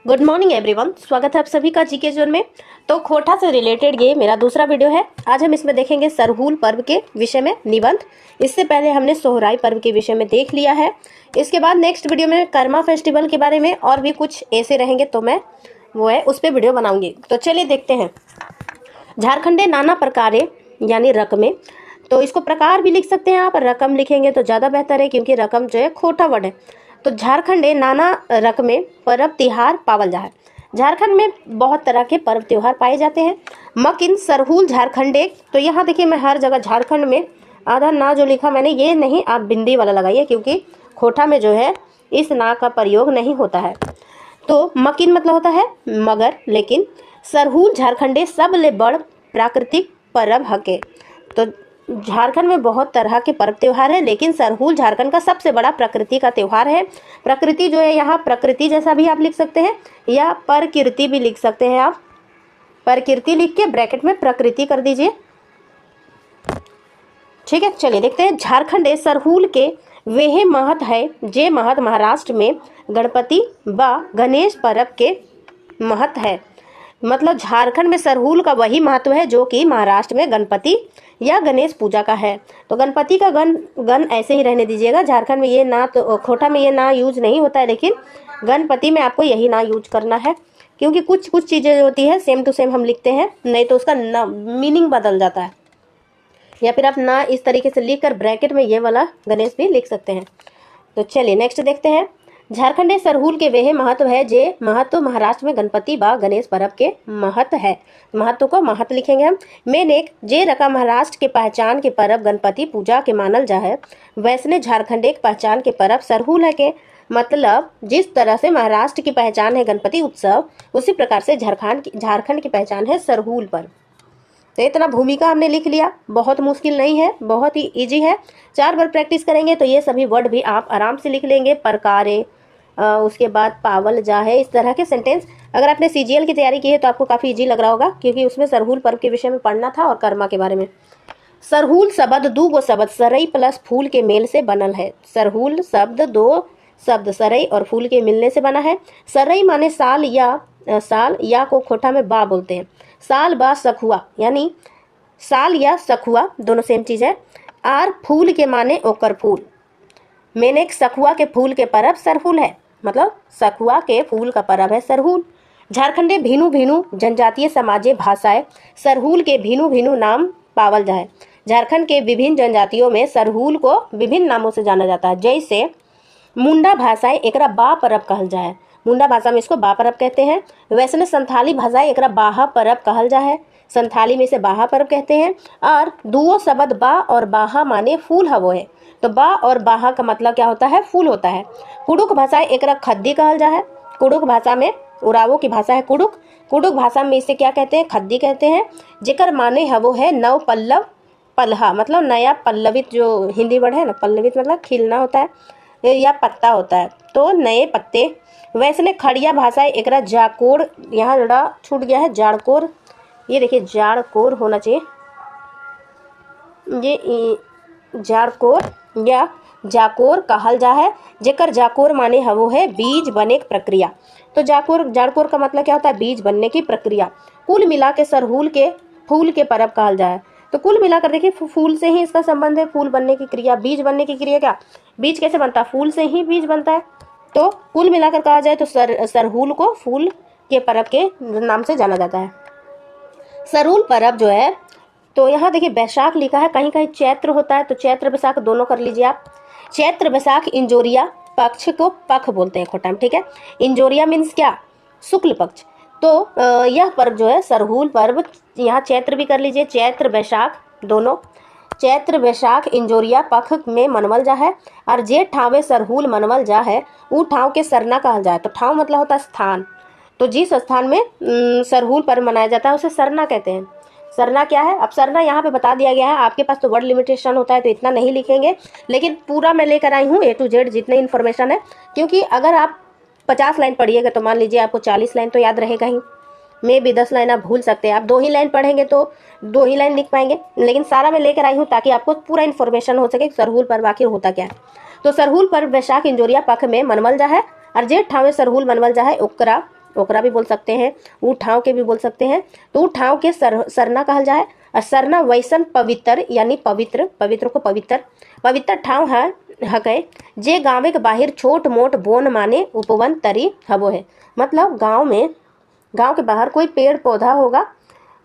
Good morning everyone, स्वागत है आप सभी का जीके जोन में। तो खोटा से रिलेटेड ये मेरा दूसरा वीडियो है। आज हम इसमें देखेंगे सरहूल पर्व के विषय में निबंध। इससे पहले हमने सोहराई पर्व के विषय में देख लिया है। इसके बाद नेक्स्ट वीडियो में कर्मा फेस्टिवल के बारे में और भी कुछ ऐसे रहेंगे तो मैं उस पर वीडियो बनाऊंगी। तो चलिए देखते हैं। झारखंडे नाना प्रकारे यानी रकमें, तो इसको प्रकार भी लिख सकते हैं आप, रकम लिखेंगे तो ज़्यादा बेहतर है क्योंकि रकम जो है खोटा वर्ड है। तो झारखंडे नाना रकमें पर्व त्योहार पावल जा है। झारखंड में बहुत तरह के पर्व त्योहार पाए जाते हैं। मकिन सरहूल झारखंडे, तो यहाँ देखिए मैं हर जगह झारखंड में आधा ना जो लिखा मैंने ये नहीं, आप बिंदी वाला लगाइए क्योंकि खोटा में जो है इस ना का प्रयोग नहीं होता है। तो मकिन मतलब होता है मगर, लेकिन सरहूल झारखंडे सब ले बड़ प्राकृतिक पर्व हके। तो झारखंड में बहुत तरह के पर्व त्योहार है, लेकिन सरहूल झारखंड का सबसे बड़ा प्रकृति का त्योहार है। प्रकृति जो है यहाँ प्रकृति जैसा भी आप लिख सकते हैं या प्रकृति भी लिख सकते हैं। आप प्रकृति लिख के ब्रैकेट में प्रकृति कर दीजिए, ठीक है। चलिए देखते हैं। झारखंड सरहूल के वेहे महत है जे महत महाराष्ट्र में गणपति व गणेश पर्व के महत है। मतलब झारखंड में सरहूल का वही महत्व है जो कि महाराष्ट्र में गणपति या गणेश पूजा का है। तो गणपति का गण ऐसे ही रहने दीजिएगा। झारखंड में ये ना, तो खोटा में ये ना यूज नहीं होता है, लेकिन गणपति में आपको यही ना यूज करना है क्योंकि कुछ कुछ चीज़ें होती है सेम टू सेम हम लिखते हैं, नहीं तो उसका ना मीनिंग बदल जाता है। या फिर आप ना इस तरीके से लिख कर ब्रैकेट में ये वाला गणेश भी लिख सकते हैं। तो चलिए नेक्स्ट देखते हैं। झारखंडे सरहूल के वेहे महत्व है जे महत्व महाराष्ट्र में गणपति व गणेश पर्व के महत्व है। महत्व को महत्व लिखेंगे हम। मेन एक जे रका महाराष्ट्र के पहचान के पर्व गणपति पूजा के मानल जा है, वैसने झारखंडे के पहचान के पर्व सरहूल है के। मतलब जिस तरह से महाराष्ट्र की पहचान है गणपति उत्सव, उसी प्रकार से झारखंड की पहचान है सरहूल पर्व। तो इतना भूमिका हमने लिख लिया, बहुत मुश्किल नहीं है, बहुत ही इजी है। 4 बार प्रैक्टिस करेंगे तो ये सभी वर्ड भी आप आराम से लिख लेंगे। प्रकारे, उसके बाद पावल जा है, इस तरह के सेंटेंस। अगर आपने सीजीएल की तैयारी की है तो आपको काफ़ी इजी लग रहा होगा क्योंकि उसमें सरहूल पर्व के विषय में पढ़ना था और कर्मा के बारे में। सरहूल शब्द दो गो शब्द सरई प्लस फूल के मेल से बनल है। सरहूल शब्द 2 शब्द सरई और फूल के मिलने से बना है। सरई माने साल या को खोटा में बा बोलते हैं। साल बा सखुआ, यानी साल या सखुआ दोनों सेम चीज़ है। आर फूल के माने ओकर फूल। मैंने सखुआ के फूल के पर्व सरहूल है, मतलब सखुआ के फूल का पर्व है सरहूल। झारखंडे भिनु भिनु जनजातीय समाजे भाषाएं सरहूल के भिनु भिनु नाम पावल जाए। झारखंड के विभिन्न जनजातियों में सरहूल को विभिन्न नामों से जाना जाता है। जैसे मुंडा भाषाएं एकरा बा पर्व कहल जाए, मुंडा भाषा में इसको बा पर्व कहते हैं। वैसे संथाली भाषाएं एकरा बाहा पर्व कहल जाए, संथाली में से बाहा पर्व कहते हैं। और दुओ शब्द बा और बाहा माने फूल हवो है। तो बा और बाहा का मतलब क्या होता है? फूल होता है। कुडुक भाषा एकरा खद्दी कहल जाए। कुडुक भाषा में, उरावो की भाषा है कुडुक। कुडुक भाषा में इसे क्या कहते हैं? खद्दी कहते हैं। जेकर माने हवो है नव पल्लव पल्हा, मतलब नया पल्लवित, जो हिंदी वर्ड है ना, पल्लवित मतलब खिलना होता है या पत्ता होता है, तो नए पत्ते। वैसे खड़िया भाषा एकरा जाकोर, यहाँ जरा छूट गया है जाड़कोर, ये देखिए जाड़कोर होना चाहिए, ये जाड़कोर या जाकोर कहल जा है। जेकर जाकोर माने हवो है बीज बने की प्रक्रिया। तो जाड़कोर का मतलब क्या होता है? बीज बनने की प्रक्रिया। कुल मिला के सरहूल के फूल के पर्व कहल जाए। तो कुल मिलाकर देखिए फूल से ही इसका संबंध है, फूल बनने की क्रिया, बीज बनने की क्रिया। क्या बीज कैसे बनता है? फूल से ही बीज बनता है। तो कुल मिलाकर कहा जाए तो सरहूल को फूल के पर्व के नाम से जाना जाता है। सरहूल पर्व जो है, तो यहाँ देखिए बैसाख लिखा है, कहीं कहीं चैत्र होता है, तो चैत्र बैसाख दोनों कर लीजिए आप। चैत्र बैसाख इंजोरिया पक्ष को पख बोलते हैं खोटा में, ठीक है। इंजोरिया मीन्स क्या? शुक्ल पक्ष। तो यह पर्व जो है सरहूल पर्व, यहाँ चैत्र भी कर लीजिए, चैत्र बैसाख दोनों। चैत्र बैसाख इंजोरिया पख में मनवल जा है। और जे ठावे सरहूल मनवल जा है वो ठाव के सरना कहल जाए। तो ठाव मतलब होता है स्थान, तो जिस स्थान में सरहूल पर्व मनाया जाता है उसे सरना कहते हैं। सरना क्या है? अब सरना यहाँ पे बता दिया गया है। आपके पास तो वर्ड लिमिटेशन होता है तो इतना नहीं लिखेंगे, लेकिन पूरा मैं लेकर आई हूँ A to Z जितने इन्फॉर्मेशन है, क्योंकि अगर आप 50 लाइन पढ़िएगा तो मान लीजिए आपको 40 लाइन तो याद रहेगा ही, मे भी 10 लाइन आप भूल सकते हैं। आप 2 ही लाइन पढ़ेंगे तो 2 ही लाइन लिख पाएंगे, लेकिन सारा मैं लेकर आई हूँ ताकि आपको पूरा इन्फॉर्मेशन हो सके सरहूल पर्व आखिर होता क्या है। तो सरहूल पर्व बैसाख इंजोरिया पख में मनवल जा है और जेठ ठावे सरहूल मनवल जा है ओकरा भी बोल सकते हैं, ऊ ठाव के भी बोल सकते हैं। तो ऊ ठाव के सरना कहल जाए। और सरना वैसन पवित्र यानी पवित्र, पवित्र को पवित्र, पवित्र ठाव है हके जे गाँव के बाहर छोट मोट बोन माने उपवन तरी हबो है। मतलब गांव के बाहर कोई पेड़ पौधा होगा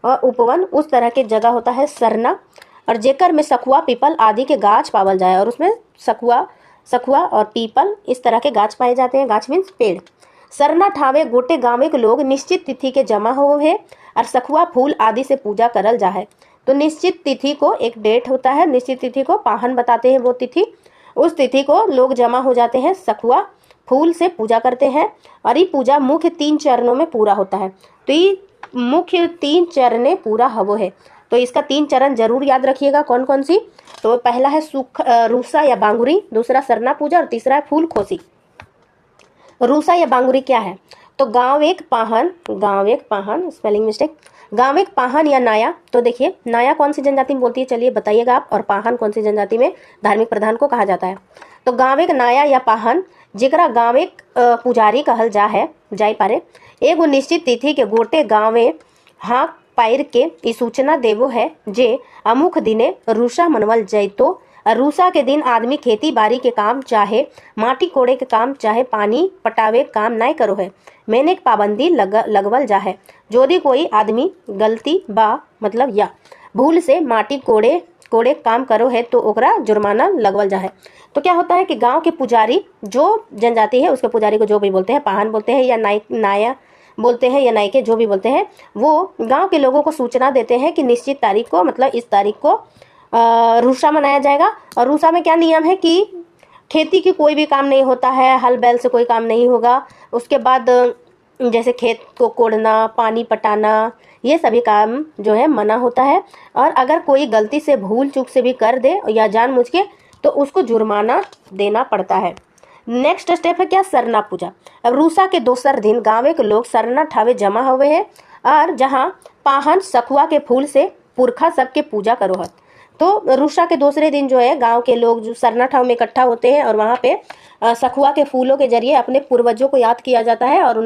और उपवन उस तरह के जगह होता है सरना। और जेकर में सखुआ पीपल आदि के गाछ पावल जाए, और उसमें सखुआ और पीपल इस तरह के गाछ पाए जाते हैं। गाछ मीन्स पेड़। सरना ठावे गोटे गाँव के लोग निश्चित तिथि के जमा हो है और सखुआ फूल आदि से पूजा करल जा है। तो निश्चित तिथि को एक डेट होता है, निश्चित तिथि को पाहन बताते हैं वो तिथि, उस तिथि को लोग जमा हो जाते हैं, सखुआ फूल से पूजा करते हैं। और ये पूजा मुख्य 3 चरणों में पूरा होता है। तो ये मुख्य 3 चरणें पूरा हवो है। तो इसका 3 चरण जरूर याद रखिएगा। कौन कौन सी? तो पहला है रूसा या बांगुरी, दूसरा सरना पूजा और तीसरा है फूल खोसी। रूसा या बांगुरी क्या है? तो गांव एक पाहन स्पेलिंग मिस्टेक, गांव एक पाहन या नाया। तो देखिए नाया कौन सी जनजाति में बोलती है, चलिए बताइएगा आप। और पाहन कौन सी जनजाति में धार्मिक प्रधान को कहा जाता है? तो गांव एक नाया या पाहन जेकरा गांव एक पुजारी कहल जाय पारे, एगो निश्चित तिथि के गोटे गाँवे हाँ पायर के ई सूचना देवो है जे अमुख दिने रूसा मनवल जैतो। रूसा के दिन आदमी खेती बाड़ी के काम चाहे माटी कोड़े के काम चाहे पानी पटावे काम नहीं करो है। मैंने एक पाबंदी लगवल जा है। यदि कोई आदमी गलती बा मतलब या भूल से माटी कोड़े काम करो है तो ओकरा जुर्माना लगवल जा है। तो क्या होता है कि गांव के पुजारी, जो जनजाति है उसके पुजारी को जो भी बोलते हैं, पाहन बोलते हैं या नाया बोलते हैं या नायके जो भी बोलते हैं, वो गांव के लोगों को सूचना देते हैं कि निश्चित तारीख को मतलब इस तारीख को रूसा मनाया जाएगा। और रूसा में क्या नियम है कि खेती की कोई भी काम नहीं होता है, हल बैल से कोई काम नहीं होगा। उसके बाद जैसे खेत को कोड़ना, पानी पटाना, ये सभी काम जो है मना होता है। और अगर कोई गलती से भूल चूक से भी कर दे या जानबूझ के, तो उसको जुर्माना देना पड़ता है। नेक्स्ट स्टेप है क्या? सरना पूजा। अब रूसा के दोसर दिन गाँव के लोग सरना ठावे जमा हुए हैं और जहाँ पाहन सखुआ के फूल से पुरखा सबके पूजा करो है। तो रूसा के दूसरे दिन जो है गांव के लोग जो सरना ठाव में इकट्ठा होते हैं और वहाँ पे सखुआ के फूलों के जरिए अपने पूर्वजों को याद किया जाता है और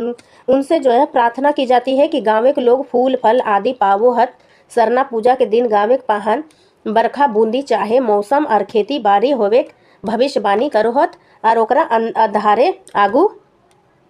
उनसे जो है प्रार्थना की जाती है कि गाँव के लोग फूल फल आदि पावो हत। सरना पूजा के दिन गाँव के पाहन बरखा बूंदी चाहे मौसम और खेती बाड़ी होवे भविष्यवाणी करो हत और ओकरा आधारे आगू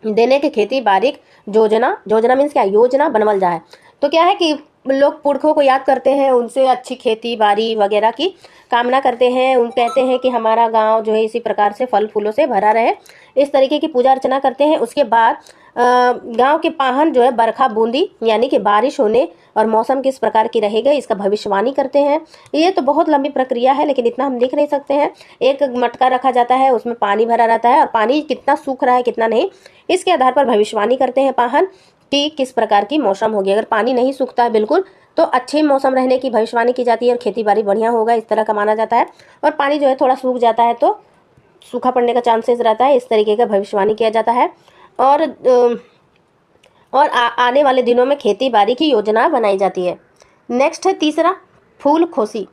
देने के खेती बाड़ी योजना मीन्स क्या? योजना बनवल जाए। तो क्या है कि लोग पुरखों को याद करते हैं, उनसे अच्छी खेती बाड़ी वगैरह की कामना करते हैं। उन कहते हैं कि हमारा गांव जो है इसी प्रकार से फल फूलों से भरा रहे, इस तरीके की पूजा अर्चना करते हैं। उसके बाद गांव के पाहन जो है बरखा बूंदी यानी कि बारिश होने और मौसम किस प्रकार की रहेगा इसका भविष्यवाणी करते हैं। ये तो बहुत लंबी प्रक्रिया है, लेकिन इतना हम देख नहीं सकते हैं। एक मटका रखा जाता है, उसमें पानी भरा रहता है और पानी कितना सूख रहा है कितना नहीं, इसके आधार पर भविष्यवाणी करते हैं पाहन कि किस प्रकार की मौसम होगी। अगर पानी नहीं सूखता है बिल्कुल तो अच्छे मौसम रहने की भविष्यवाणी की जाती है और खेती बाड़ी बढ़िया होगा, इस तरह का माना जाता है। और पानी जो है थोड़ा सूख जाता है तो सूखा पड़ने का चांसेस रहता है, इस तरीके का भविष्यवाणी किया जाता है। और आने वाले दिनों में खेती बाड़ी की योजना बनाई जाती है। नेक्स्ट है तीसरा फूल खोसी।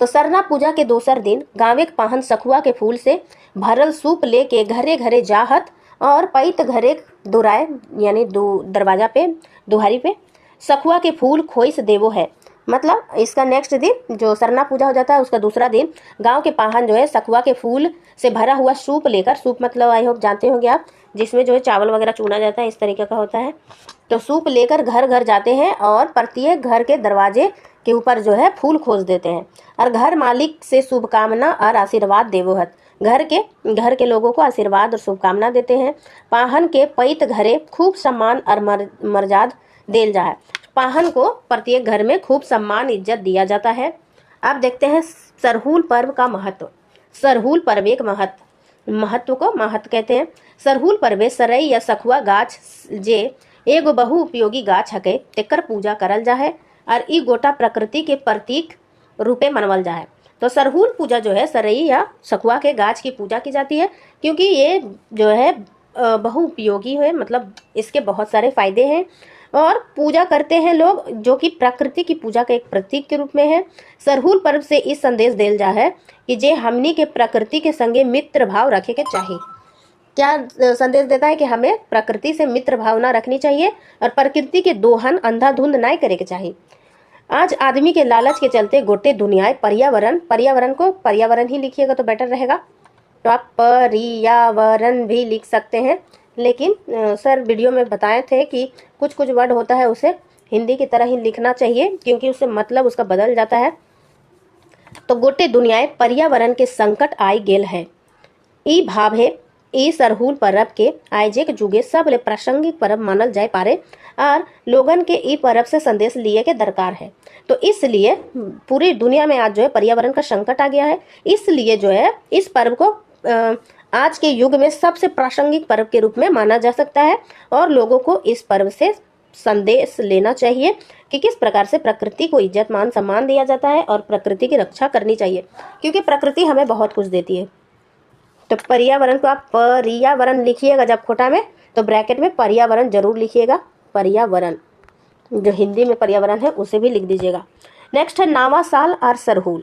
तो सरना पूजा के दोसर दिन गाँव के पाहन सखुआ के फूल से भरल सूप लेके घरे घरे जाहत और पैत घरे दुराए यानी दरवाजा पे दुहारी पे सखुआ के फूल खोइस देवो है। मतलब इसका नेक्स्ट दिन जो सरना पूजा हो जाता है उसका दूसरा दिन गांव के पाहन जो है सखुआ के फूल से भरा हुआ सूप लेकर, सूप मतलब आई होप जानते होंगे आप, जिसमें जो है चावल वगैरह चुना जाता है, इस तरीके का होता है। तो सूप लेकर घर घर जाते हैं और प्रत्येक घर के दरवाजे के ऊपर जो है फूल खोज देते हैं और घर मालिक से शुभकामना और आशीर्वाद देवो हत। घर के लोगों को आशीर्वाद और शुभकामना देते हैं। पाहन के पैत घरे खूब सम्मान और मर्याद देल जा है। पाहन को प्रत्येक घर में खूब सम्मान इज्जत दिया जाता है। अब देखते हैं सरहुल पर्व का महत्व। सरहुल पर्व एक महत्व कहते हैं। सरहुल पर्व सरई या सखुआ गाछ जे एगो बहु उपयोगी गाछ हके तेकर पूजा करल जा है और ई गोटा प्रकृति के प्रतीक रूपे मनवल जा है। तो सरहुल पूजा जो है सरई या सखुआ के गाछ की पूजा की जाती है क्योंकि ये जो है बहु उपयोगी है, मतलब इसके बहुत सारे फायदे हैं और पूजा करते हैं लोग जो कि प्रकृति की पूजा का एक प्रतीक के रूप में है। सरहुल पर्व से इस संदेश देल जा है कि जे हमनी के प्रकृति के संगे मित्र भाव रखे के चाहिए। क्या संदेश देता है कि हमें प्रकृति से मित्र भावना रखनी चाहिए और प्रकृति के दोहन अंधाधुंध नहीं करे के चाहिए। आज आदमी के लालच के चलते गोटे दुनियाएं पर्यावरण को पर्यावरण ही लिखिएगा तो बेटर रहेगा, तो आप पर्यावरण भी लिख सकते हैं, लेकिन सर वीडियो में बताए थे कि कुछ कुछ वर्ड होता है उसे हिंदी की तरह ही लिखना चाहिए क्योंकि उससे मतलब उसका बदल जाता है। तो गोटे दुनियाएं पर्यावरण के संकट आई गेल है, ई भाव है ई सरहुल पर्व के आयोजक जुगे सब ले प्रासंगिक पर्व मानल जाए पारे और लोगन के ई पर्व से संदेश लिए के दरकार है। तो इसलिए पूरी दुनिया में आज जो है पर्यावरण का संकट आ गया है, इसलिए जो है इस पर्व को आज के युग में सबसे प्रासंगिक पर्व के रूप में माना जा सकता है और लोगों को इस पर्व से संदेश लेना चाहिए कि किस प्रकार से प्रकृति को इज्जत मान सम्मान दिया जाता है और प्रकृति की रक्षा करनी चाहिए क्योंकि प्रकृति हमें बहुत कुछ देती है। तो पर्यावरण को आप पर्यावरण लिखिएगा जब खोटा में तो ब्रैकेट में पर्यावरण जरूर लिखिएगा, पर्यावरण जो हिंदी में पर्यावरण है उसे भी लिख दीजिएगा। नेक्स्ट है नावा साल और सरहुल।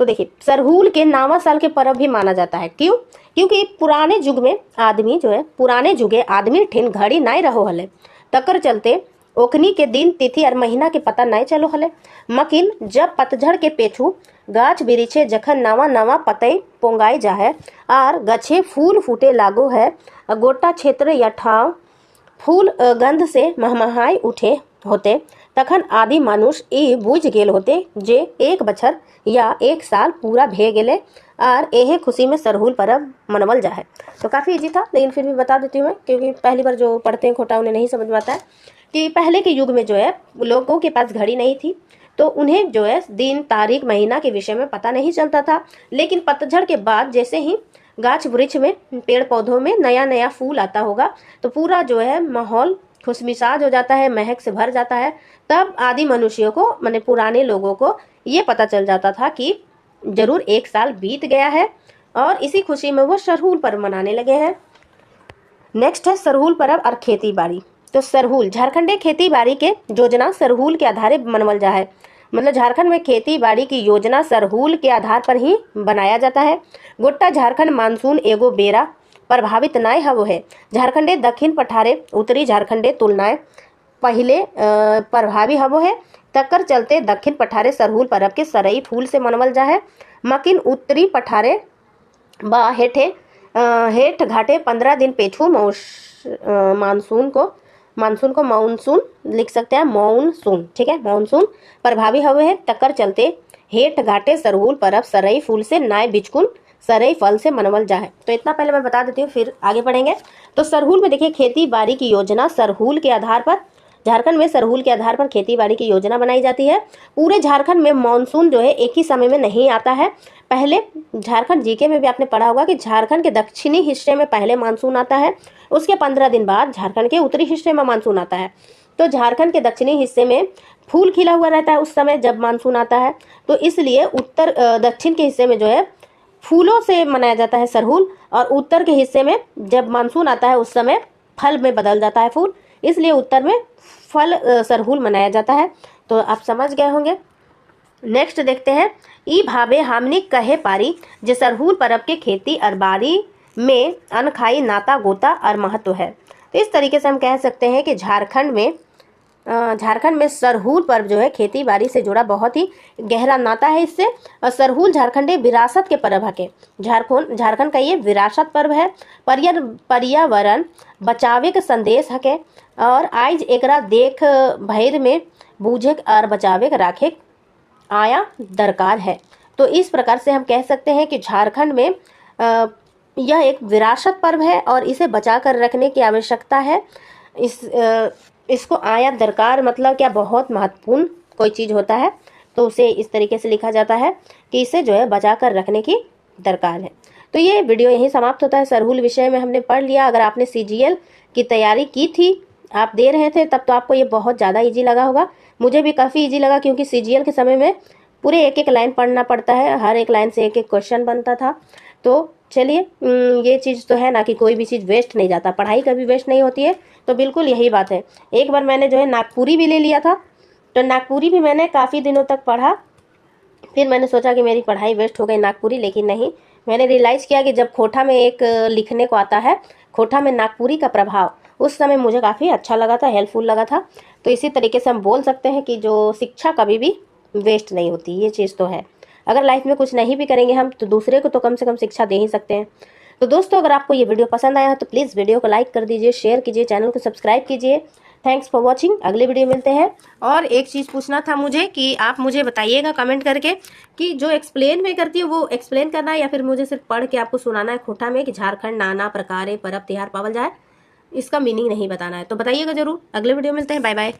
तो देखिए सरहुल के नावा साल के पर्व भी माना जाता है, क्यों? क्योंकि पुराने युग में आदमी जो है पुराने जुगे आदमी ठिन घड़ी नहीं रहो हले, तकर चलते ओखनी के दिन तिथि और महीना के पता नहीं चलो हले, मकिन जब पतझड़ के पेछू गाछ बिरिछे जखन नवा नवा पतई पोंगाई जा है और गछे फूल फूटे लागो है, गोटा क्षेत्र या ठाव फूल गंध से महमहाई उठे होते, तखन आदि मनुष्य ई बुझ गेल होते जे एक बछर या एक साल पूरा भे गेले और यही खुशी में सरहुल पर्व मनवल जा है। तो काफ़ी इजी था लेकिन फिर भी बता देती हूँ मैं क्योंकि पहली बार जो पढ़ते हैं खोटा उन्हें नहीं समझ में आता है कि पहले के युग में जो है लोगों के पास घड़ी नहीं थी तो उन्हें जो है दिन तारीख महीना के विषय में पता नहीं चलता था, लेकिन पतझड़ के बाद जैसे ही गाछ वृक्ष में पेड़ पौधों में नया नया फूल आता होगा तो पूरा जो है माहौल खुशमिजाज हो जाता है, महक से भर जाता है। तब आदि मनुष्यों को माने पुराने लोगों को ये पता चल जाता था कि जरूर एक साल बीत गया है और इसी खुशी में वो सरहुल पर्व मनाने लगे हैं। नेक्स्ट है सरहुल पर्व और खेती बाड़ी। तो सरहुल झारखंडे खेती बाड़ी के योजना सरहुल के आधार मनवल जा है, मतलब झारखंड में खेती बाड़ी की योजना सरहुल के आधार पर ही बनाया जाता है। गोट्टा झारखंड मानसून एगो बेरा प्रभावित नाय हवो है, झारखंडे दक्षिण पठारे उत्तरी झारखंडे तुलनाएं पहले प्रभावी हवो है, तकर चलते दक्षिण पठारे सरहुल पर्व के सरई फूल से मनवल जा है, मकिन उत्तरी पठारे बा हेठ घाटे 15 दिन पेछू मानसून को मानसून लिख सकते हैं, मानसून ठीक है, मानसून प्रभावी हुए हैं, तकर चलते हेठ घाटे सरहुल पर्व सरई फूल से नाय बिचकुन सरई फल से मनवल जा है। तो इतना पहले मैं बता देती हूँ फिर आगे बढ़ेंगे। तो सरहुल में देखिए खेती बाड़ी की योजना सरहुल के आधार पर झारखंड में सरहुल के आधार पर खेती बाड़ी की योजना बनाई जाती है। पूरे झारखंड में मानसून जो है एक ही समय में नहीं आता है। पहले झारखंड जीके में भी आपने पढ़ा होगा कि झारखंड के दक्षिणी हिस्से में पहले मानसून आता है, उसके 15 दिन बाद झारखंड के उत्तरी हिस्से में मानसून आता है। तो झारखंड के दक्षिणी हिस्से में फूल खिला हुआ रहता है उस समय जब मानसून आता है, तो इसलिए दक्षिण के हिस्से में जो है फूलों से मनाया जाता है सरहुल, और उत्तर के हिस्से में जब मानसून आता है उस समय फल में बदल जाता है फूल, इसलिए उत्तर में फल सरहुल मनाया जाता है। तो आप समझ गए होंगे। नेक्स्ट देखते हैं, ई भावे हमनी कहे पारी जे सरहुल पर्व के खेती और बाड़ी में अनखाई नाता गोता और महत्व है। तो इस तरीके से हम कह सकते हैं कि झारखंड में सरहुल पर्व जो है खेती बाड़ी से जुड़ा बहुत ही गहरा नाता है इससे, और सरहुल झारखंडे विरासत के पर्व है। झारखंड का ये विरासत पर्व है, पर्यावरण बचावे के संदेश है और आज एकरा देख भैर में बूझे और बचावे के राखे आया दरकार है। तो इस प्रकार से हम कह सकते हैं कि झारखंड में यह एक विरासत पर्व है और इसे बचा कर रखने की आवश्यकता है। इसको आया दरकार मतलब क्या, बहुत महत्वपूर्ण कोई चीज़ होता है तो उसे इस तरीके से लिखा जाता है कि इसे जो है बचा कर रखने की दरकार है। तो ये वीडियो यहीं समाप्त होता है। सरहुल विषय में हमने पढ़ लिया। अगर आपने CGL की तैयारी की थी, आप दे रहे थे, तब तो आपको ये बहुत ज़्यादा ईजी लगा होगा। मुझे भी काफ़ी ईजी लगा क्योंकि CGL के समय में पूरे एक एक लाइन पढ़ना पड़ता है, हर एक लाइन से एक एक क्वेश्चन बनता था। तो चलिए, ये चीज़ तो है ना कि कोई भी चीज़ वेस्ट नहीं जाता, पढ़ाई कभी वेस्ट नहीं होती है, तो बिल्कुल यही बात है। एक बार मैंने जो है नागपुरी भी ले लिया था, तो नागपुरी भी मैंने काफ़ी दिनों तक पढ़ा, फिर मैंने सोचा कि मेरी पढ़ाई वेस्ट हो गई नागपुरी, लेकिन नहीं, मैंने रियलाइज़ किया कि जब खोटा में एक लिखने को आता है, खोटा में नागपुरी का प्रभाव, उस समय मुझे काफ़ी अच्छा लगा था, हेल्पफुल लगा था। तो इसी तरीके से हम बोल सकते हैं कि जो शिक्षा कभी भी वेस्ट नहीं होती, ये चीज़ तो है। अगर लाइफ में कुछ नहीं भी करेंगे हम, तो दूसरे को तो कम से कम शिक्षा दे ही सकते हैं। तो दोस्तों, अगर आपको ये वीडियो पसंद आया तो प्लीज़ वीडियो को लाइक कर दीजिए, शेयर कीजिए, चैनल को सब्सक्राइब कीजिए। Thanks for watching. अगले वीडियो मिलते हैं। और एक चीज़ पूछना था मुझे कि आप मुझे बताइएगा कमेंट करके कि जो एक्सप्लेन में करती है वो एक्सप्लेन करना है या फिर मुझे सिर्फ पढ़ के आपको सुनाना है खोटा में कि झारखंड नाना प्रकारे परब त्योहार पावल जाए, इसका मीनिंग नहीं बताना है। तो बताइएगा जरूर। अगले वीडियो मिलते हैं। Bye bye.